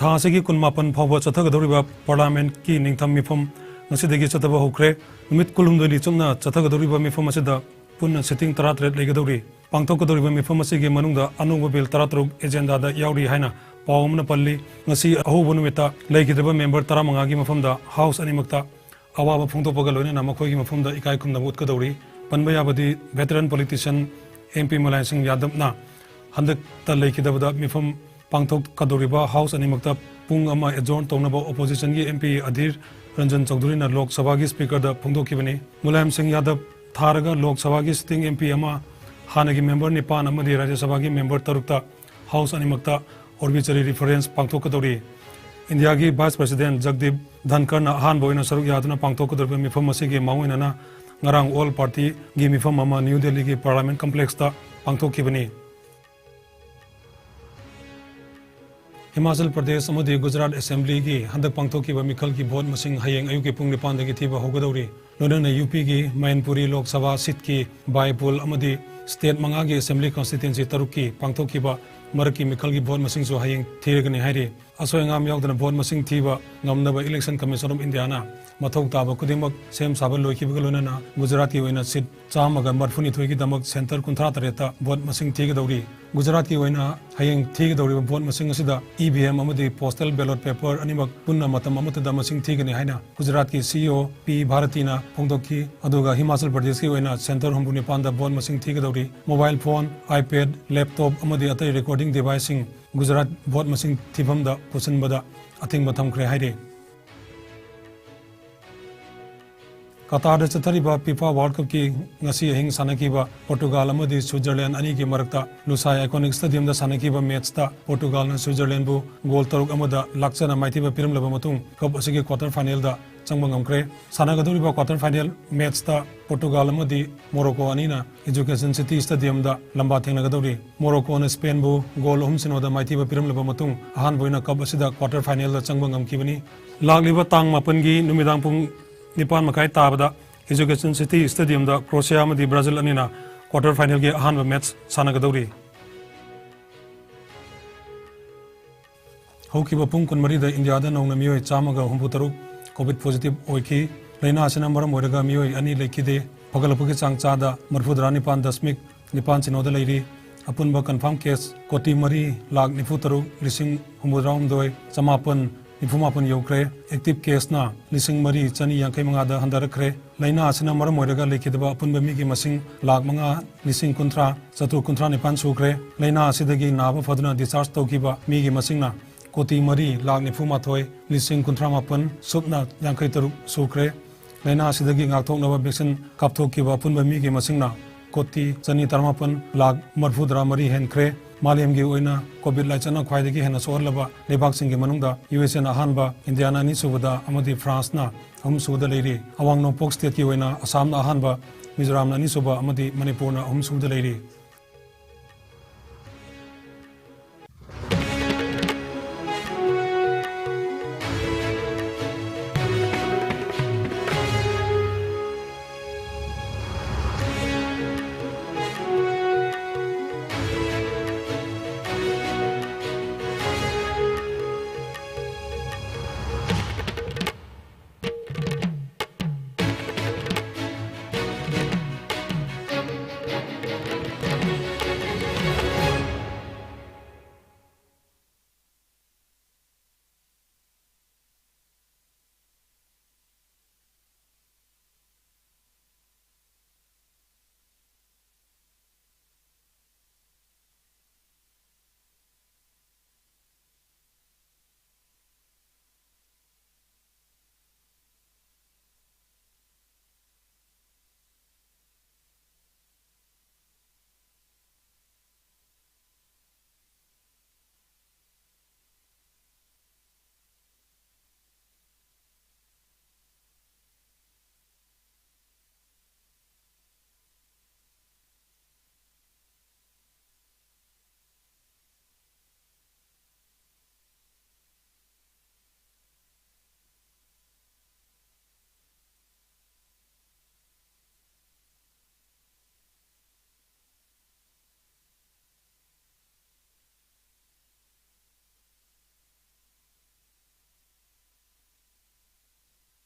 थासिगी कुलमापन फाव चथगदौरिबा पार्लियामेंट की निंगथम मिफम ngasiदagi chataba hokre numit kulumdoni chumna chathagadoriba mifam asida punna sitting 33 legadori pangthokadoriba mifam asigi manungda anuba bill 33 agenda da yauri haina pawmna palli ngasi ahobu numita leigidaba member 15 gi mafamda house animakta awaba phungtopaga loina makhoi gi mafamda ikai khumna utkadori panba yabadi veteran politician MP Mulayam Singh Yadav na handak ta leigidaba mifam pangthokadoriba house animakta pung ama adjourn tonaba opposition gi MP Adhir Ranjan Chaudhary na Lok Sabha gi speaker da phongdokibani Mulayam Singh Yadav tharaga Lok Sabha gi sitting MP ama hanagi member nipan amadi Rajya Sabha gi member tarukta house animakta arbitrary reference pangthokadori India gi vice president Jagdeep Dhankar na han boina saruk yaduna pangthokadori mifam asigi mawina na ngarang all party gi mifam ama New Delhi gi parliament complex ta pangthokibani Himachal Pradesh amadi Gujarat Assembly gi handak pangthokiba mikhal gi vote masing hayeng ayuk ki pung 9 dagi thiba hogadori lodana UP gi Manipuri Lok Sabha seat ki bypoll amadi state manga gi assembly constituency taruk ki pangthokiba marki mikhal gi vote masing so hayeng thirgani hairi asoyangam yaudana vote masing thiba ngamnaba election commission of India na mathok taba kudimak sem sabal loikiba lodana Gujarat ki oina seat chamaga marfuni thoi gi damak center 53 ta vote masing thigadori Gujarat ki oina hayeng thigadori vote masing asida EVM amadi postal ballot paper animak punna matam amatada masing thigani haina Gujarat ki CEO P Bharatina phongdokki aduga Himachal Pradesh ki oina center hombuni panda vote masing thigadori mobile phone iPad laptop amadi atai recording device sing Gujarat vote masing thibamda pusanbada ating matham khre haire Qatar da chathariba FIFA World Cup ki ngasi hing sanakiba Portugal amadi Switzerland ani ki marakta Lusail Iconic Stadium da sanakiba match ta Portugal na Switzerland bu goal taruk amada lakchana maithiba piramlaba matung cup asigi quarter final da changba ngamkre sanagadoriba quarter final match ta Portugal amadi Morocco ani na Education City Stadium da lamba thengnagadori Morocco na Spain bu goal sino da maithiba piramlaba matung ahan boina cup asida quarter final da changba ngamkibani lagliba tang mapan gi numidang pung Nipan makai tabada Education City Stadium da Croatia amadi Brazil anina quarter final gi ahanba match sanagadori Hokiba pung kunmari da India da nongna miyoi chamaga humbutaruk COVID positive oiki laina asina maram oiraga miyoi ani lekide pagalapuki changcha da marfudra nipan dasmik nipan chinoda leiri apunba confirm case koti mari lag nifutaruk lising humbudra humdoi chamapan Nifumapan yokre active case na lising mari chani yangkai manga da handarakre laina asina maram oiraga lekidaba apunba mi gi masing lag manga lising kuntra chatu kuntra nipan sukre laina asidagi naba faduna discharge tawkiba mi gi masing na koti mari lag nifuma thoi lising kuntra mapan supna yangkai taruk sukre laina asidagi ngakthoknaba vaccine kapthokiba apunba mi gi masing na koti chani tarmapan lag marfudra mari henkre Maliam gi oina COVID laicana khwaidagi hena sorlaba lebak sing gi manungda USA na hanba India na ni subada amadi France na subada leiri awang nongpok state ki oina Assam na hanba Mizoram na ni suba amadi Manipur na subada leiri